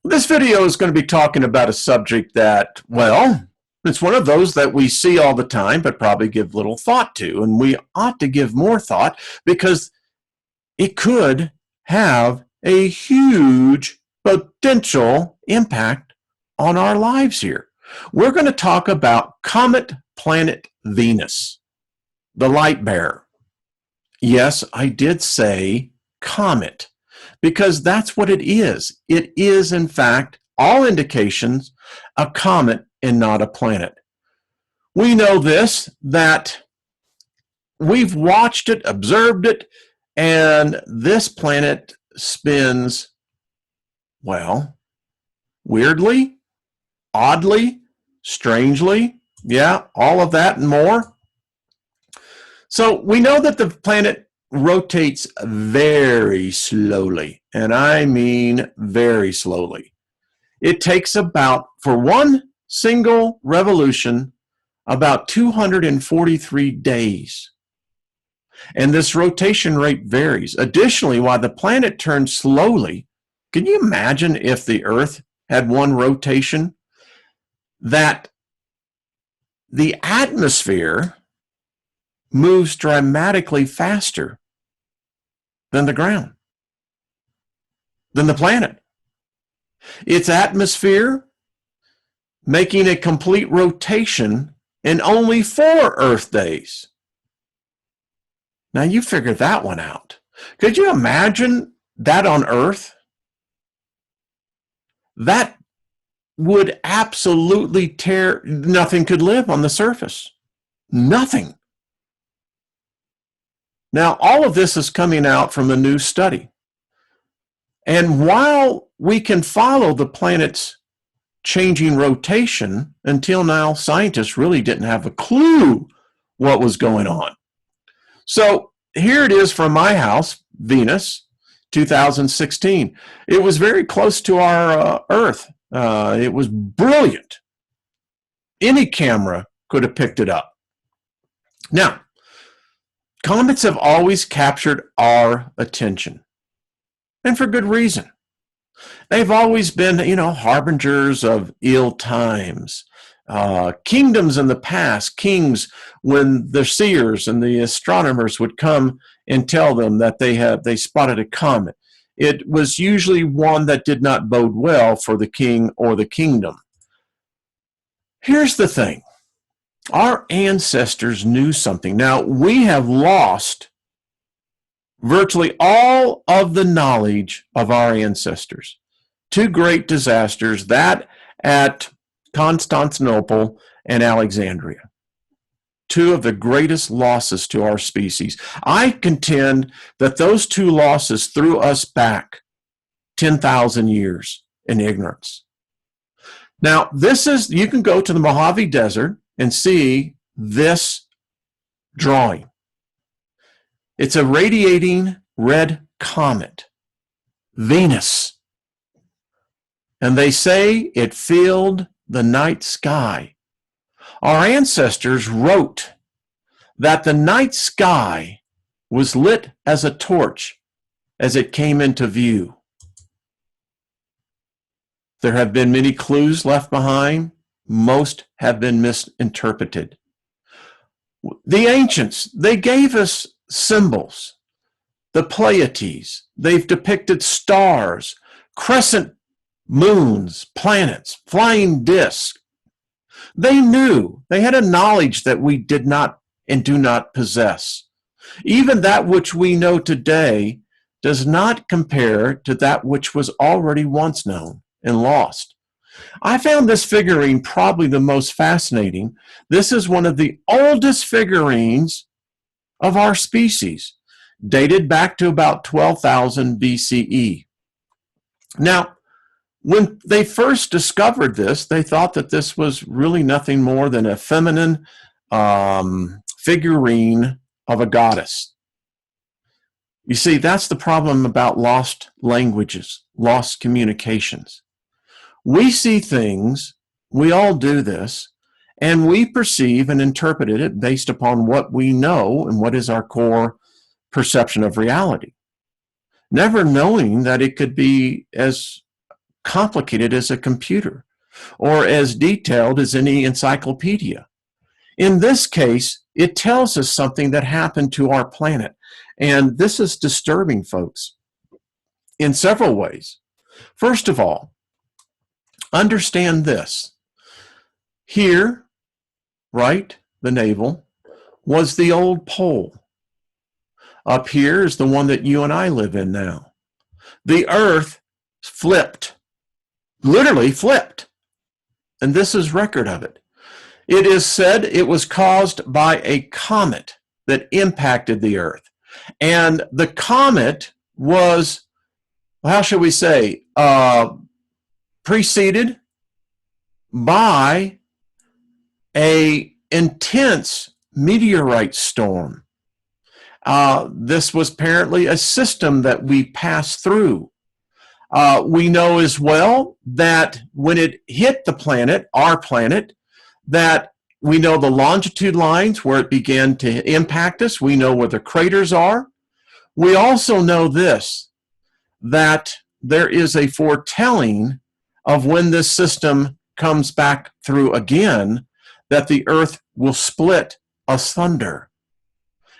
This video is going to be talking about a subject that, well, it's one of those that we see all the time, but probably give little thought to. And we ought to give more thought because it could have a huge potential impact on our lives here. We're going to talk about Comet Planet Venus, the light bearer. Yes, I did say comet, because that's what it is. It is, in fact, all indications, a comet and not a planet. We know this, that we've watched it, observed it, and this planet spins, well, weirdly, oddly, strangely, yeah, all of that and more. So we know that the planet rotates very slowly, and I mean very slowly. It takes about, for one single revolution, about 243 days. And this rotation rate varies. Additionally, while the planet turns slowly, can you imagine if the Earth had one rotation? That the atmosphere moves dramatically faster than the ground, than the planet. Its atmosphere making a complete rotation in only 4 Earth days. Now you figure that one out. Could you imagine that on Earth? That would absolutely tear, nothing could live on the surface. Nothing. Now, all of this is coming out from a new study. And while we can follow the planet's changing rotation, until now, scientists really didn't have a clue what was going on. So here it is from my house, Venus, 2016. It was very close to our Earth. It was brilliant. Any camera could have picked it up. Now, comets have always captured our attention, and for good reason. They've always been, harbingers of ill times. Kingdoms in the past, kings, when the seers and the astronomers would come and tell them that they spotted a comet, it was usually one that did not bode well for the king or the kingdom. Here's the thing. Our ancestors knew something. Now, we have lost virtually all of the knowledge of our ancestors. 2 great disasters, that at Constantinople and Alexandria. 2 of the greatest losses to our species. I contend that those 2 losses threw us back 10,000 years in ignorance. Now, you can go to the Mojave Desert and see this drawing. It's a radiating red comet, Venus. And they say it filled the night sky. Our ancestors wrote that the night sky was lit as a torch as it came into view. There have been many clues left behind. Most have been misinterpreted. The ancients, they gave us symbols. The Pleiades, they've depicted stars, crescent moons, planets, flying discs. They knew, they had a knowledge that we did not and do not possess. Even that which we know today does not compare to that which was already once known and lost. I found this figurine probably the most fascinating. This is one of the oldest figurines of our species, dated back to about 12,000 BCE. Now, when they first discovered this, they thought that this was really nothing more than a feminine figurine of a goddess. You see, that's the problem about lost languages, lost communications. We see things, we all do this, and we perceive and interpret it based upon what we know and what is our core perception of reality, never knowing that it could be as complicated as a computer or as detailed as any encyclopedia. In this case, it tells us something that happened to our planet. And this is disturbing, folks, in several ways. First of all, understand this. Here, right, the navel, was the old pole. Up here is the one that you and I live in now. The Earth flipped, literally flipped. And this is record of it. It is said it was caused by a comet that impacted the Earth. And the comet was, how should we say, preceded by an intense meteorite storm. This was apparently a system that we passed through. We know as well that when it hit the planet, our planet, that we know the longitude lines where it began to impact us. We know where the craters are. We also know this, that there is a foretelling of when this system comes back through again, that the Earth will split asunder.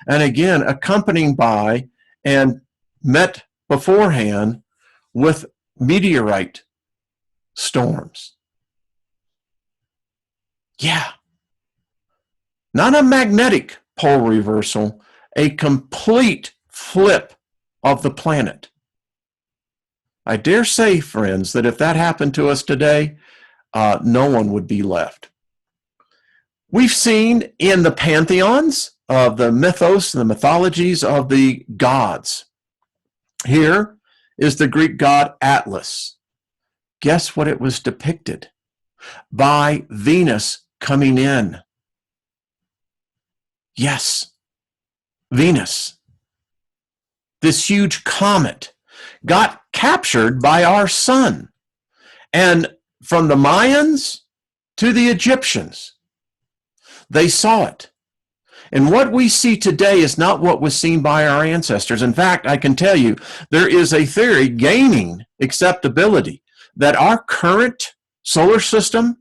And again, accompanied by and met beforehand with meteorite storms. Yeah. Not a magnetic pole reversal, a complete flip of the planet. I dare say, friends, that if that happened to us today, no one would be left. We've seen in the pantheons of the mythos, the mythologies of the gods. Here is the Greek god Atlas. Guess what it was depicted? By Venus coming in. Yes, Venus. This huge comet got captured by our sun. And from the Mayans to the Egyptians, they saw it. And what we see today is not what was seen by our ancestors. In fact, I can tell you, there is a theory gaining acceptability that our current solar system,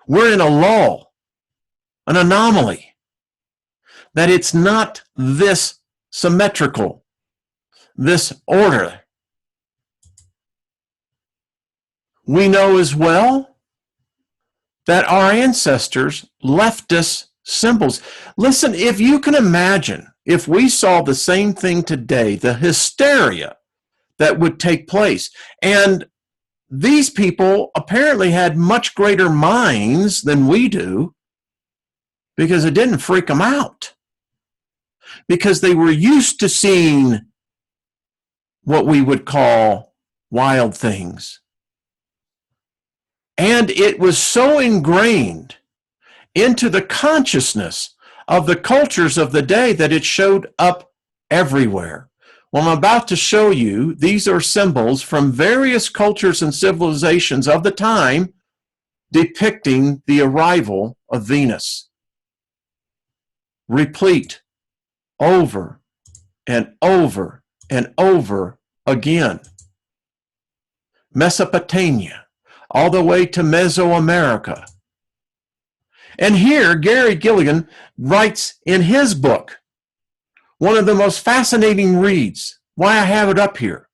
we're in a lull, an anomaly, that it's not this symmetrical, this order. We know as well that our ancestors left us symbols. Listen, if you can imagine, if we saw the same thing today, the hysteria that would take place, and these people apparently had much greater minds than we do, because it didn't freak them out, because they were used to seeing what we would call wild things. And it was so ingrained into the consciousness of the cultures of the day that it showed up everywhere. Well, I'm about to show you, these are symbols from various cultures and civilizations of the time depicting the arrival of Venus. Replete over and over and over again. Mesopotamia, all the way to Mesoamerica. And here, Gary Gilligan writes in his book, one of the most fascinating reads, why I have it up here.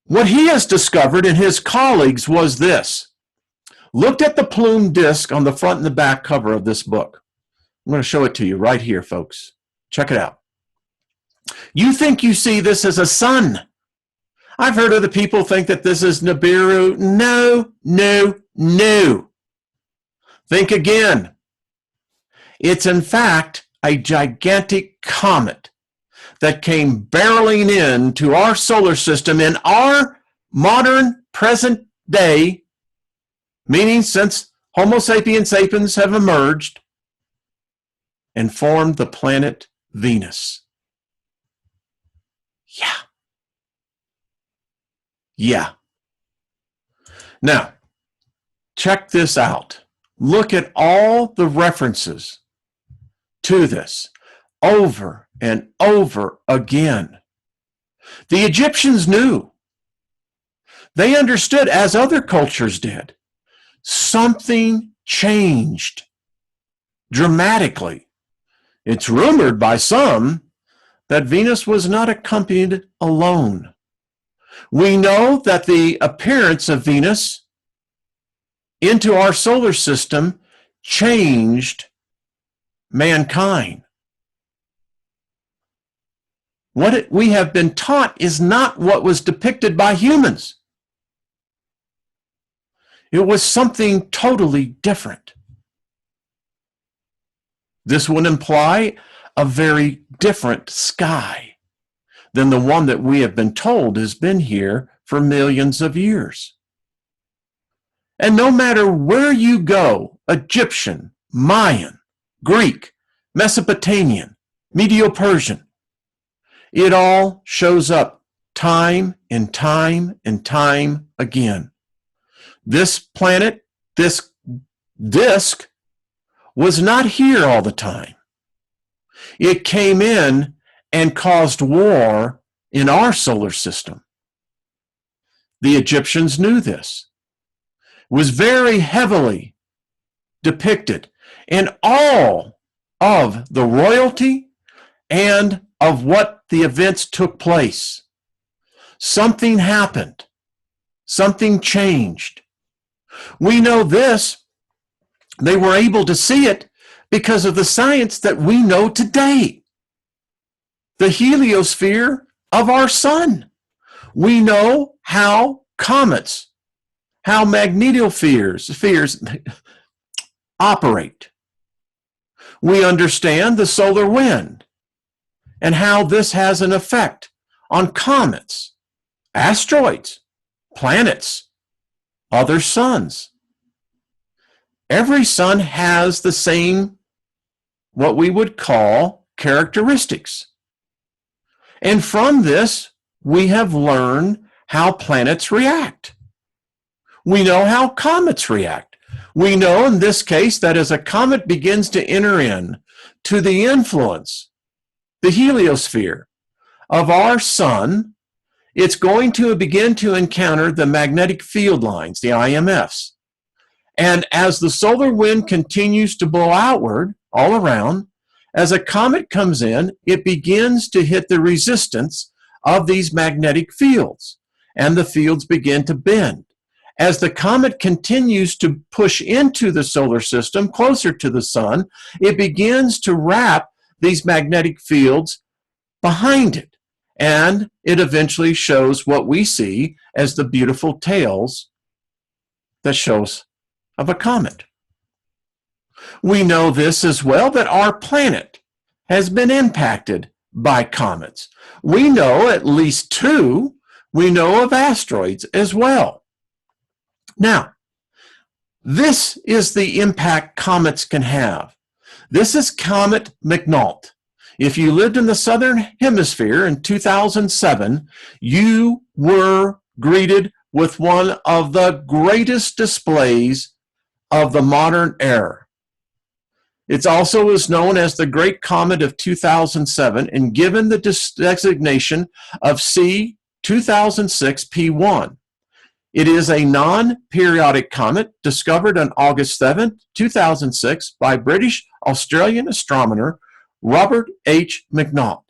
What he has discovered and his colleagues was this. Looked at the plume disc on the front and the back cover of this book. I'm going to show it to you right here, folks. Check it out. You think you see this as a sun. I've heard other people think that this is Nibiru. No, no, no. Think again. It's in fact a gigantic comet that came barreling into our solar system in our modern present day, meaning since Homo sapiens sapiens have emerged, and formed the planet Venus. Yeah. Now, check this out. Look at all the references to this over and over again. The Egyptians knew. They understood, as other cultures did, something changed dramatically. It's rumored by some that Venus was not accompanied alone. We know that the appearance of Venus into our solar system changed mankind. What we have been taught is not what was depicted by humans. It was something totally different. This would imply a very different sky than the one that we have been told has been here for millions of years. And no matter where you go, Egyptian, Mayan, Greek, Mesopotamian, Medo-Persian, it all shows up time and time and time again. This planet, this disk, was not here all the time. It came in and caused war in our solar system. The Egyptians knew this. It was very heavily depicted in all of the royalty and of what the events took place. Something happened. Something changed. We know this. They were able to see it because of the science that we know today. The heliosphere of our sun. We know how comets, how magnetospheres operate. We understand the solar wind and how this has an effect on comets, asteroids, planets, other suns. Every sun has the same, what we would call, characteristics. And from this, we have learned how planets react. We know how comets react. We know in this case that as a comet begins to enter in to the influence, the heliosphere of our sun, it's going to begin to encounter the magnetic field lines, the IMFs. And as the solar wind continues to blow outward all around, as a comet comes in, it begins to hit the resistance of these magnetic fields, and the fields begin to bend. As the comet continues to push into the solar system, closer to the sun, it begins to wrap these magnetic fields behind it, and it eventually shows what we see as the beautiful tails that shows of a comet. We know this as well, that our planet has been impacted by comets. We know at least two. We know of asteroids as well. Now, this is the impact comets can have. This is Comet McNaught. If you lived in the southern hemisphere in 2007, you were greeted with one of the greatest displays of the modern era. It also is known as the Great Comet of 2007 and given the designation of C 2006 P1. It is a non-periodic comet discovered on August 7, 2006 by British-Australian astronomer Robert H. McNaught.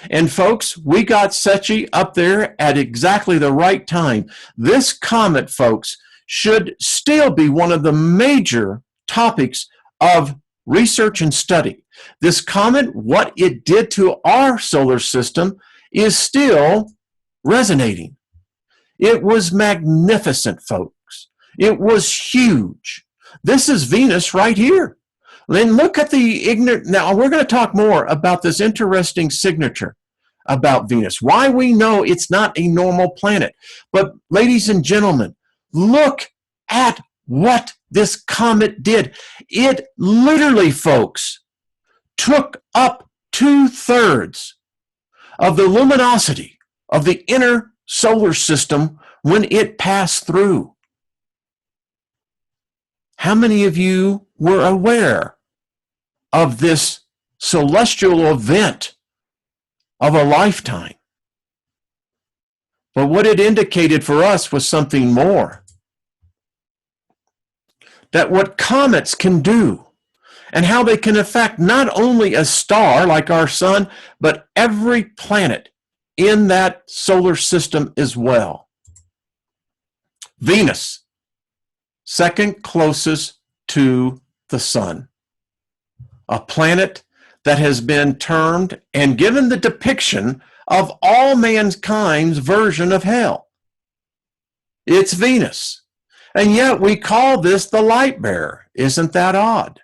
And folks, we got Secchi up there at exactly the right time. This comet, folks, should still be one of the major topics of research and study. This comet, what it did to our solar system, is still resonating. It was magnificent, folks. It was huge. This is Venus right here. Then look at the ignorant. Now, we're going to talk more about this interesting signature about Venus, why we know it's not a normal planet. But ladies and gentlemen, look at what this comet did. It literally, folks, took up 2/3 of the luminosity of the inner solar system when it passed through. How many of you were aware of this celestial event of a lifetime? But what it indicated for us was something more. That what comets can do and how they can affect not only a star like our sun, but every planet in that solar system as well. Venus, second closest to the sun. A planet that has been termed and given the depiction of all mankind's version of hell. It's Venus. And yet we call this the light bearer. Isn't that odd?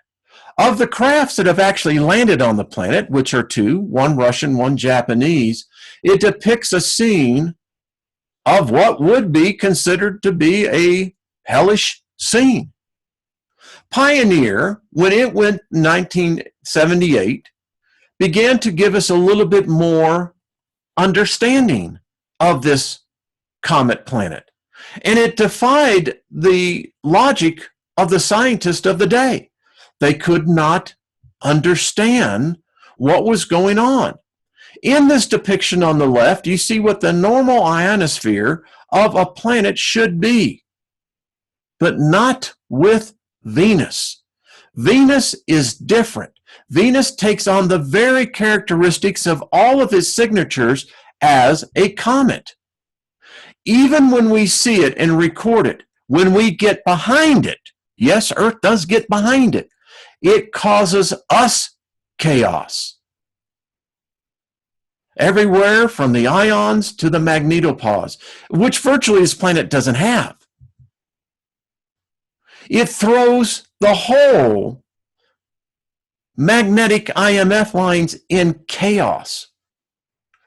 Of the crafts that have actually landed on the planet, which are two, one Russian, one Japanese, it depicts a scene of what would be considered to be a hellish scene. Pioneer, when it went 1978, began to give us a little bit more understanding of this comet planet. And it defied the logic of the scientists of the day. They could not understand what was going on. In this depiction on the left, you see what the normal ionosphere of a planet should be, but not with Venus. Venus is different. Venus takes on the very characteristics of all of its signatures as a comet. Even when we see it and record it, when we get behind it, yes, Earth does get behind it, it causes us chaos. Everywhere from the ions to the magnetopause, which virtually this planet doesn't have. It throws the whole magnetic IMF lines in chaos,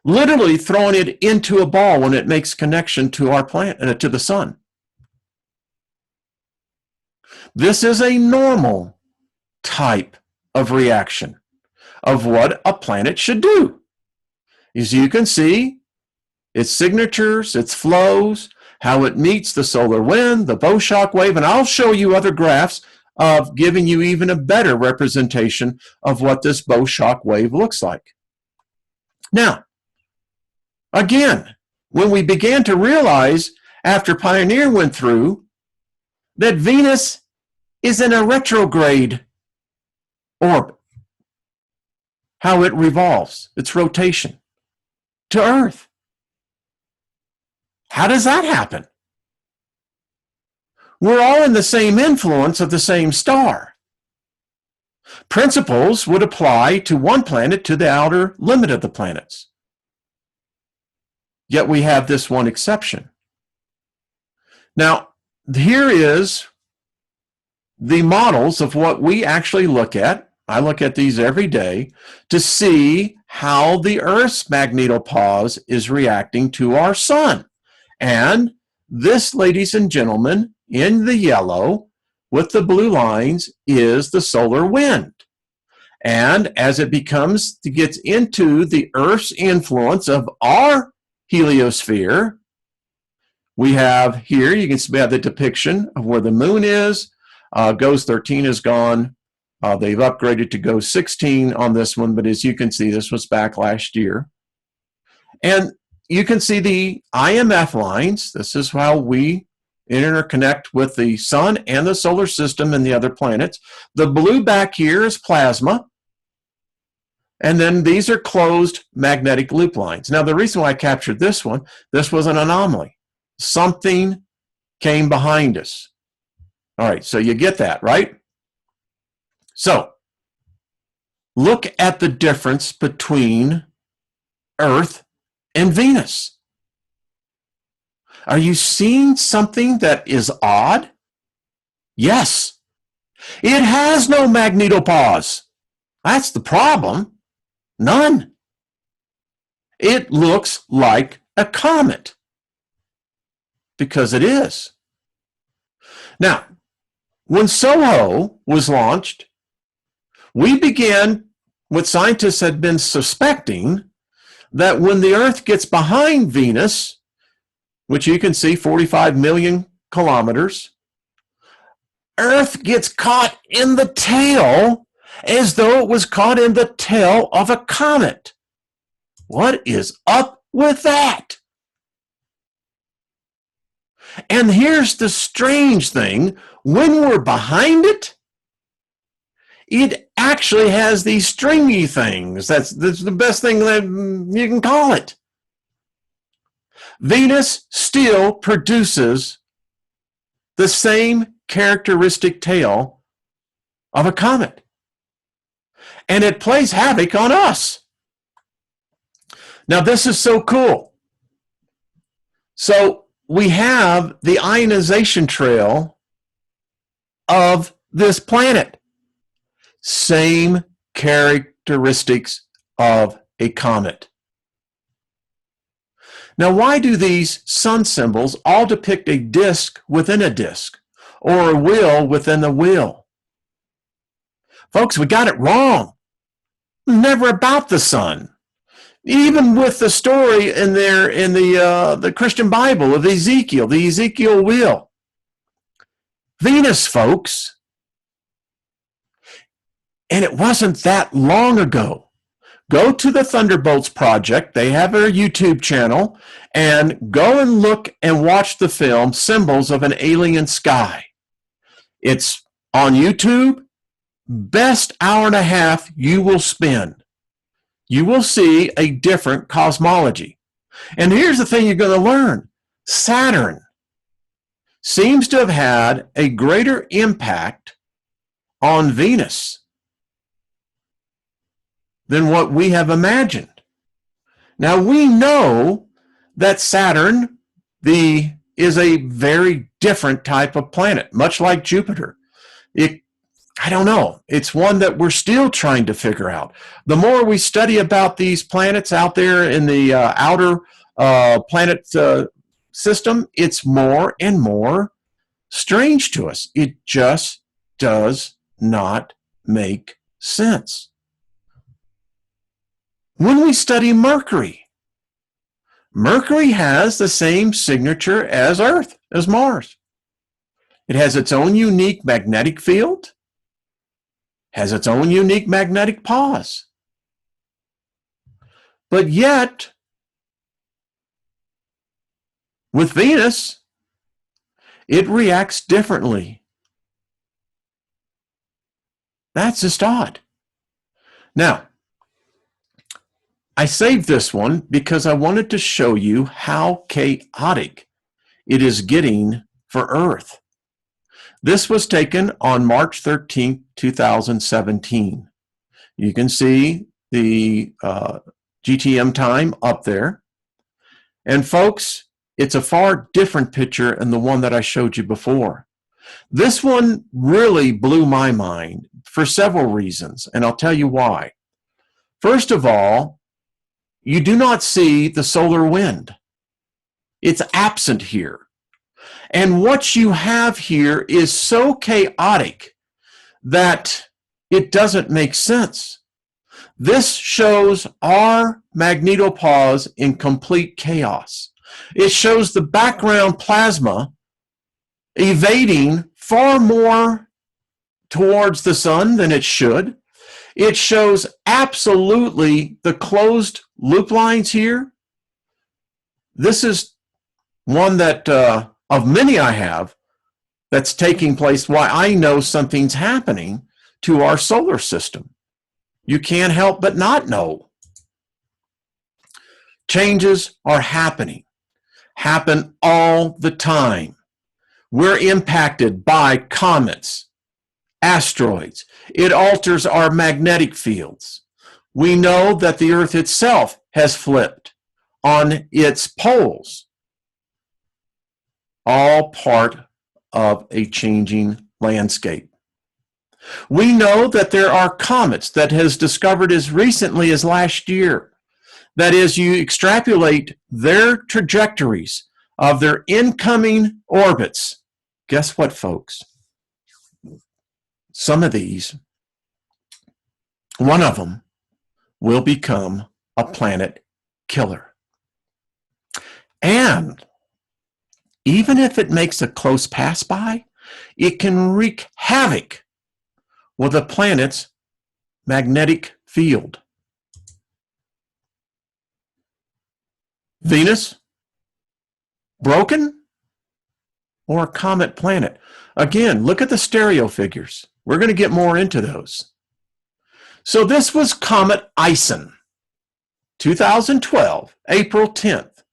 literally throwing it into a ball when it makes connection to our planet, to the sun. This is a normal type of reaction of what a planet should do. As you can see, its signatures, its flows, how it meets the solar wind, the bow shock wave, and I'll show you other graphs of giving you even a better representation of what this bow shock wave looks like. Now, again, when we began to realize after Pioneer went through that Venus is in a retrograde orbit, how it revolves, its rotation to Earth. How does that happen? We're all in the same influence of the same star. Principles would apply to one planet to the outer limit of the planets. Yet we have this one exception. Now, here is the models of what we actually look at. I look at these every day to see how the Earth's magnetopause is reacting to our sun. And this, ladies and gentlemen, in the yellow with the blue lines is the solar wind. And as it gets into the Earth's influence of our heliosphere, we have here, you can see we have the depiction of where the moon is. GOES 13 is gone. They've upgraded to GOES 16 on this one, but as you can see, this was back last year. And you can see the IMF lines. This is how we interconnect with the sun and the solar system and the other planets. The blue back here is plasma. And then these are closed magnetic loop lines. Now, the reason why I captured this was an anomaly. Something came behind us. All right, so you get that, right? So, look at the difference between Earth and Venus. Are you seeing something that is odd? Yes. It has no magnetopause. That's the problem. None. It looks like a comet. Because it is. Now, when SOHO was launched, we began what scientists had been suspecting, that when the Earth gets behind Venus, which you can see 45 million kilometers, Earth gets caught in the tail as though it was caught in the tail of a comet. What is up with that? And here's the strange thing. When we're behind it, it actually has these stringy things. That's the best thing that you can call it. Venus still produces the same characteristic tail of a comet. And it plays havoc on us. Now, this is so cool. So we have the ionization trail of this planet. Same characteristics of a comet. Now, why do these sun symbols all depict a disk within a disk, or a wheel within a wheel? Folks, we got it wrong. Never about the sun. Even with the story in the Christian Bible of Ezekiel, the Ezekiel wheel. Venus, folks. And it wasn't that long ago. Go to the Thunderbolts Project. They have a YouTube channel. And go and look and watch the film, Symbols of an Alien Sky. It's on YouTube. Best hour and a half you will spend. You will see a different cosmology. And here's the thing you're going to learn. Saturn seems to have had a greater impact on Venus than what we have imagined. Now, we know that Saturn is a very different type of planet, much like Jupiter. I don't know. It's one that we're still trying to figure out. The more we study about these planets out there in the outer planet system, it's more and more strange to us. It just does not make sense. When we study Mercury, Mercury has the same signature as Earth, as Mars. It has its own unique magnetic field, has its own unique magnetic pause. But yet, with Venus, it reacts differently. That's just odd. Now, I saved this one because I wanted to show you how chaotic it is getting for Earth. This was taken on March 13th, 2017. You can see the GTM time up there. And folks, it's a far different picture than the one that I showed you before. This one really blew my mind for several reasons, and I'll tell you why. First of all, you do not see the solar wind. It's absent here. And what you have here is so chaotic that it doesn't make sense. This shows our magnetopause in complete chaos. It shows the background plasma evading far more towards the sun than it should. It shows absolutely the closed loop lines here. This is one that, of many I have, that's taking place, why I know something's happening to our solar system. You can't help but not know. Changes are happening, happen all the time. We're impacted by comets, asteroids. It alters our magnetic fields. We know that the Earth itself has flipped on its poles. All part of a changing landscape. We know that there are comets that has discovered as recently as last year. That is, you extrapolate their trajectories of their incoming orbits. Guess what, folks? Some of these, one of them, will become a planet killer. And even if it makes a close pass by, it can wreak havoc with a planet's magnetic field. Venus, broken? or a comet planet. Again, look at the stereo figures. We're going to get more into those. So this was Comet Ison, 2012, April 10th.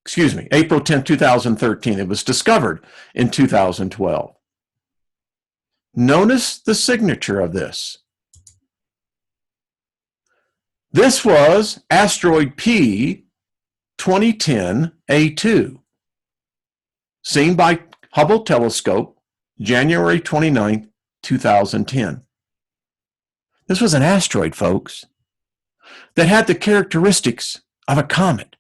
Excuse me, April 10th, 2013. It was discovered in 2012. Notice the signature of this. This was asteroid P 2010 A2, seen by Hubble telescope, January 29th, 2010. This was an asteroid, folks, that had the characteristics of a comet.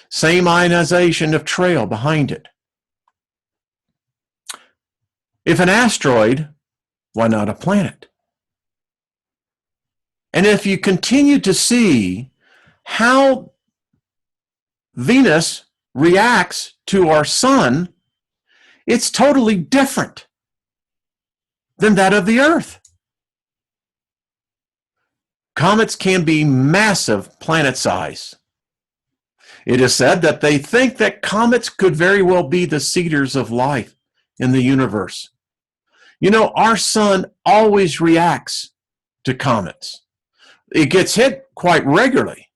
Same ionization of trail behind it. If an asteroid, why not a planet? And if you continue to see how Venus reacts to our sun, it's totally different than that of the Earth. Comets can be massive planet size. It is said that they think that comets could very well be the seeders of life in the universe. You know, our sun always reacts to comets. It gets hit quite regularly.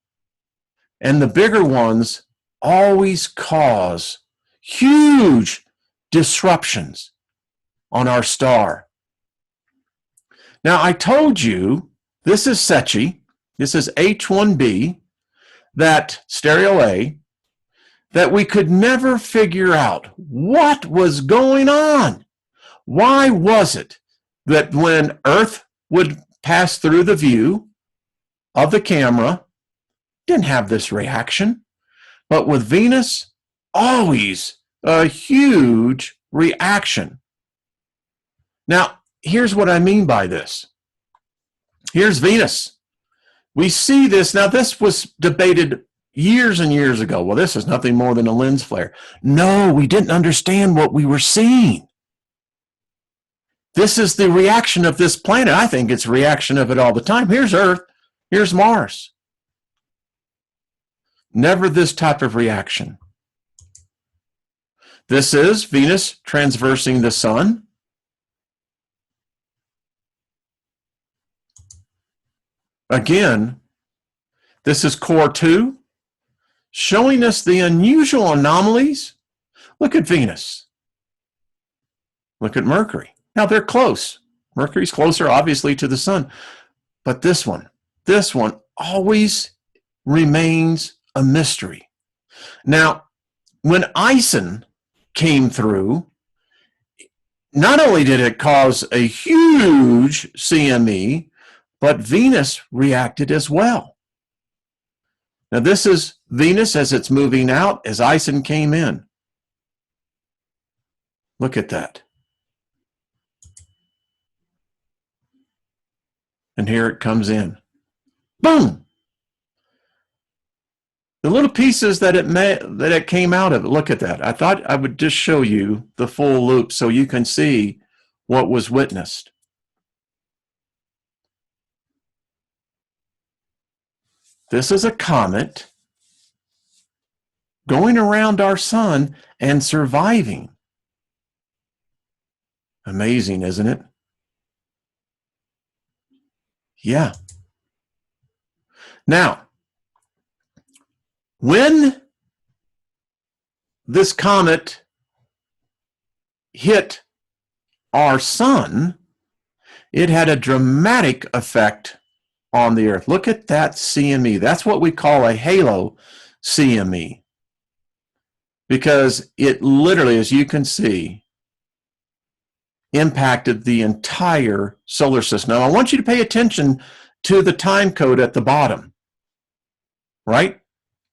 And the bigger ones always cause huge disruptions on our star. Now, I told you, this is Secchi, this is H1b, that stereo A, that we could never figure out what was going on. Why was it that when Earth would pass through the view of the camera, didn't have this reaction, but with Venus, always a huge reaction? Now, here's what I mean by this. Here's Venus. We see this. Now, this was debated years and years ago. Well, this is nothing more than a lens flare. No, we didn't understand what we were seeing. This is the reaction of this planet. I think it's a reaction of it all the time. Here's Earth. Here's Mars. Never this type of reaction. This is Venus transversing the sun. Again, this is core 2, showing us the unusual anomalies. Look at Venus. Look at Mercury. Now, they're close. Mercury's closer, obviously, to the sun. But this one always remains a mystery. Now, when Ison came through, not only did it cause a huge CME, but Venus reacted as well. Now, this is Venus as it's moving out, as Ison came in. Look at that. And here it comes in. Boom! The little pieces that it came out of it, look at that. I thought I would just show you the full loop so you can see what was witnessed. This is a comet going around our sun and surviving. Amazing, isn't it? Yeah. Now, when this comet hit our sun, it had a dramatic effect on the Earth. Look at that CME. That's what we call a halo CME, because it literally, as you can see, impacted the entire solar system. Now, I want you to pay attention to the time code at the bottom, right?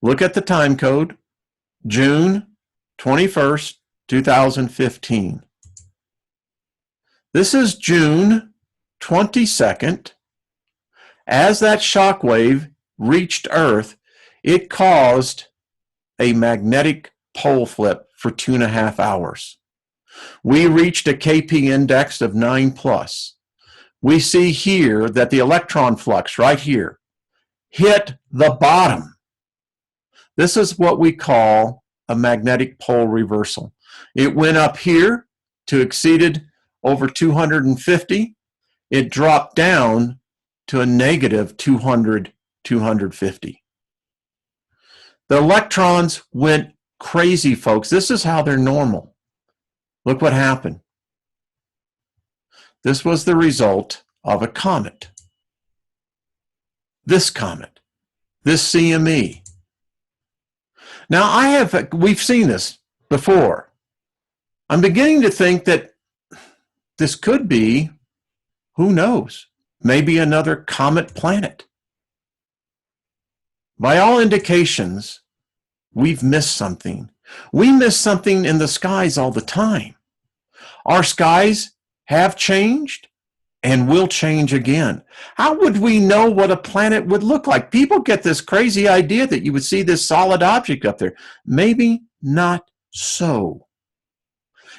Look at the time code, June 21st, 2015. This is June 22nd. As that shock wave reached Earth, it caused a magnetic pole flip for 2.5 hours. We reached a KP index of 9+. We see here that the electron flux right here hit the bottom. This is what we call a magnetic pole reversal. It went up here to exceeded over 250. It dropped down to a negative 200, 250. The electrons went crazy, folks. This is how they're normal. Look what happened. This was the result of a comet. This comet, this CME. Now, we've seen this before. I'm beginning to think that this could be, who knows, maybe another comet planet. By all indications, we've missed something. We miss something in the skies all the time. Our skies have changed and will change again. How would we know what a planet would look like? People get this crazy idea that you would see this solid object up there. Maybe not so.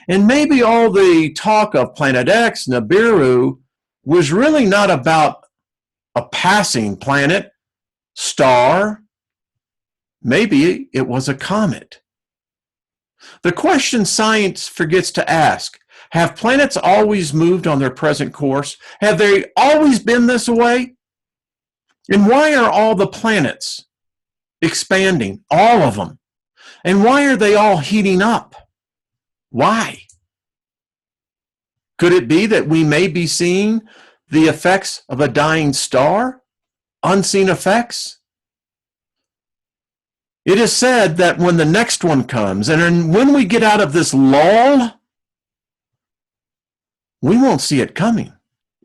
And maybe all the talk of Planet X, Nibiru, was really not about a passing planet, star. Maybe it was a comet. The question science forgets to ask, have planets always moved on their present course? Have they always been this way? And why are all the planets expanding? All of them. And why are they all heating up? Why? Could it be that we may be seeing the effects of a dying star? Unseen effects? It is said that when the next one comes, and when we get out of this lull, we won't see it coming.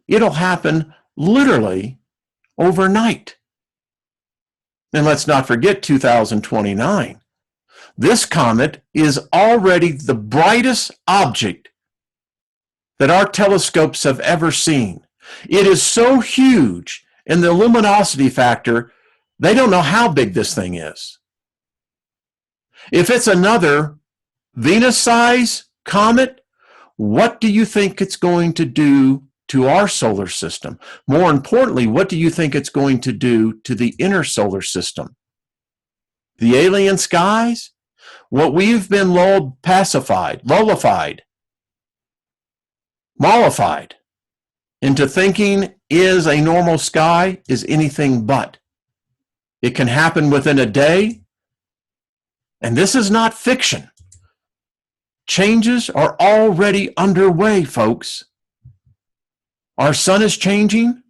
It'll happen literally overnight. And let's not forget 2029. This comet is already the brightest object that our telescopes have ever seen. It is so huge in the luminosity factor, they don't know how big this thing is. If it's another Venus-sized comet, what do you think it's going to do to our solar system? More importantly, what do you think it's going to do to the inner solar system? The alien skies? What we've been lullified, mollified into thinking is a normal sky is anything but. It can happen within a day, and this is not fiction. Changes are already underway, folks. Our sun is changing.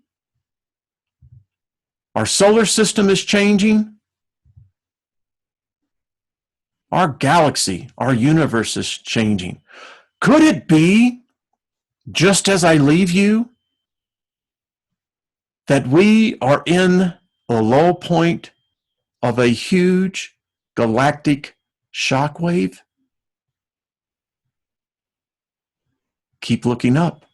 Our solar system is changing. Our galaxy, our universe is changing. Could it be, just as I leave you, that we are in a low point of a huge galactic shockwave? Keep looking up.